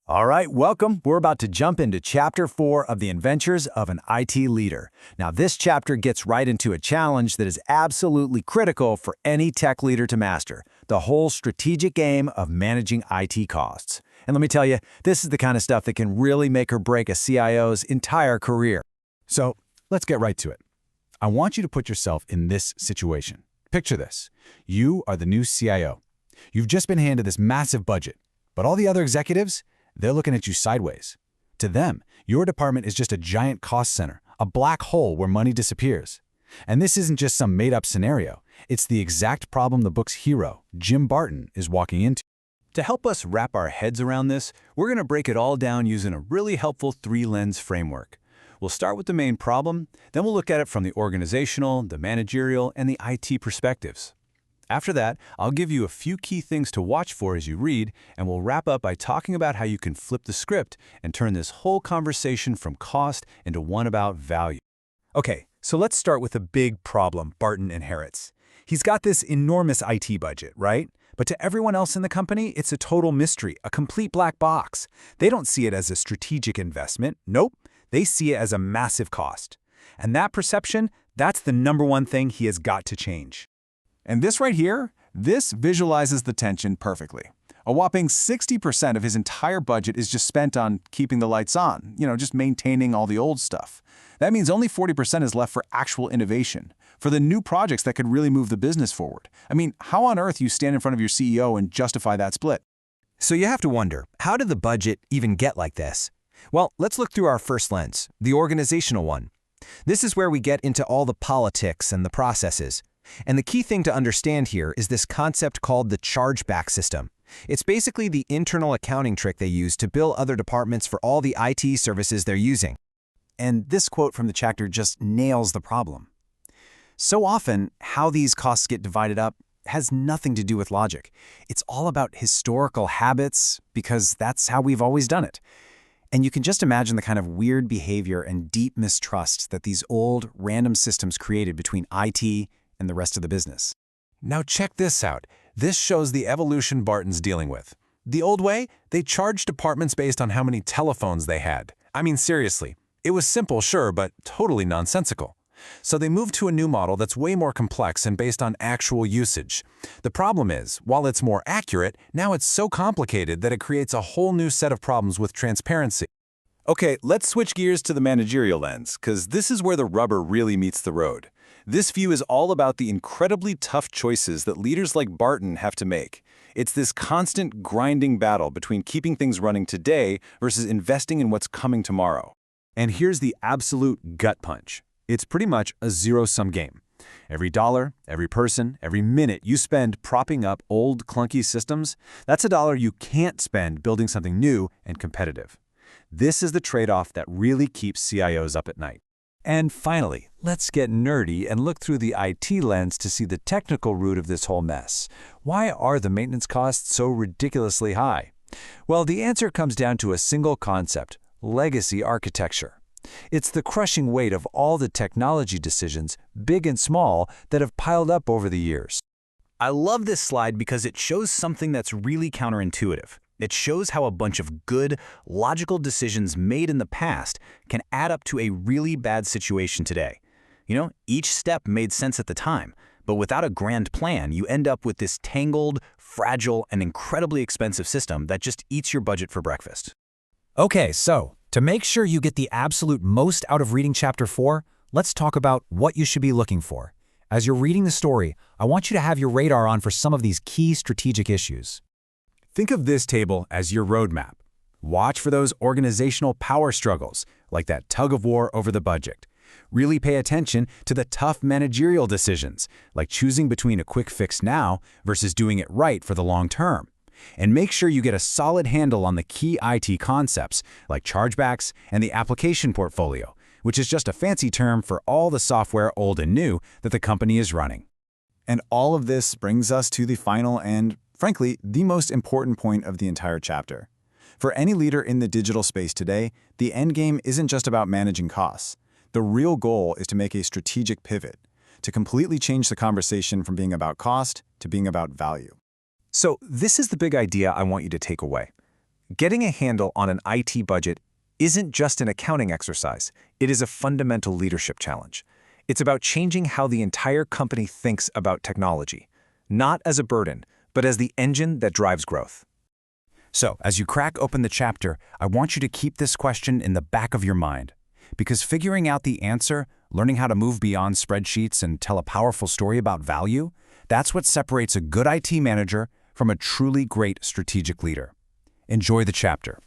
All right, welcome. We're about to jump into Chapter 4 of The Adventures of an IT Leader. Now, this chapter gets right into a challenge that is absolutely critical for any tech leader to master, the whole strategic game of managing IT costs. And let me tell you, this is the kind of stuff that can really make or break a CIO's entire career. So, let's get right to it. I want you to put yourself in this situation. Picture this. You are the new CIO. You've just been handed this massive budget, but all the other executives, they're looking at you sideways. To them, your department is just a giant cost center, a black hole where money disappears. And this isn't just some made-up scenario. It's the exact problem the book's hero, Jim Barton, is walking into. To help us wrap our heads around this, we're going to break it all down using a really helpful three-lens framework. We'll start with the main problem, then we'll look at it from the organizational, the managerial, and the IT perspectives. After that, I'll give you a few key things to watch for as you read, and we'll wrap up by talking about how you can flip the script and turn this whole conversation from cost into one about value. Okay, so let's start with a big problem Barton inherits. He's got this enormous IT budget, right? But to everyone else in the company, it's a total mystery, a complete black box. They don't see it as a strategic investment. Nope, they see it as a massive cost. And that perception, that's the number one thing he has got to change. And this right here, this visualizes the tension perfectly. A whopping 60% of his entire budget is just spent on keeping the lights on, just maintaining all the old stuff. That means only 40% is left for actual innovation, for the new projects that could really move the business forward. I mean, how on earth you stand in front of your CEO and justify that split? So you have to wonder, how did the budget even get like this? Well, let's look through our first lens, the organizational one. This is where we get into all the politics and the processes. And the key thing to understand here is this concept called the chargeback system. It's basically the internal accounting trick they use to bill other departments for all the IT services they're using. And this quote from the chapter just nails the problem. So often, how these costs get divided up has nothing to do with logic. It's all about historical habits, because that's how we've always done it. And you can just imagine the kind of weird behavior and deep mistrust that these old, random systems created between IT and the rest of the business. Now check this out. This shows the evolution Barton's dealing with. The old way, they charged departments based on how many telephones they had. I mean, seriously. It was simple, sure, but totally nonsensical. So they moved to a new model that's way more complex and based on actual usage. The problem is, while it's more accurate, now it's so complicated that it creates a whole new set of problems with transparency. Okay, let's switch gears to the managerial lens, because this is where the rubber really meets the road. This view is all about the incredibly tough choices that leaders like Barton have to make. It's this constant grinding battle between keeping things running today versus investing in what's coming tomorrow. And here's the absolute gut punch. It's pretty much a zero-sum game. Every dollar, every person, every minute you spend propping up old, clunky systems, that's a dollar you can't spend building something new and competitive. This is the trade-off that really keeps CIOs up at night. And finally, let's get nerdy and look through the IT lens to see the technical root of this whole mess. Why are the maintenance costs so ridiculously high? Well, the answer comes down to a single concept: legacy architecture. It's the crushing weight of all the technology decisions, big and small, that have piled up over the years. I love this slide because it shows something that's really counterintuitive. It shows how a bunch of good, logical decisions made in the past can add up to a really bad situation today. Each step made sense at the time, but without a grand plan, you end up with this tangled, fragile, and incredibly expensive system that just eats your budget for breakfast. Okay, so to make sure you get the absolute most out of reading Chapter 4, let's talk about what you should be looking for. As you're reading the story, I want you to have your radar on for some of these key strategic issues. Think of this table as your roadmap. Watch for those organizational power struggles, like that tug-of-war over the budget. Really pay attention to the tough managerial decisions, like choosing between a quick fix now versus doing it right for the long term. And make sure you get a solid handle on the key IT concepts, like chargebacks and the application portfolio, which is just a fancy term for all the software, old and new, that the company is running. And all of this brings us to the final and, frankly, the most important point of the entire chapter. For any leader in the digital space today, the end game isn't just about managing costs. The real goal is to make a strategic pivot, to completely change the conversation from being about cost to being about value. So this is the big idea I want you to take away. Getting a handle on an IT budget isn't just an accounting exercise, it is a fundamental leadership challenge. It's about changing how the entire company thinks about technology, not as a burden, but as the engine that drives growth. So, as you crack open the chapter, I want you to keep this question in the back of your mind. Because figuring out the answer, learning how to move beyond spreadsheets and tell a powerful story about value, that's what separates a good IT manager from a truly great strategic leader. Enjoy the chapter.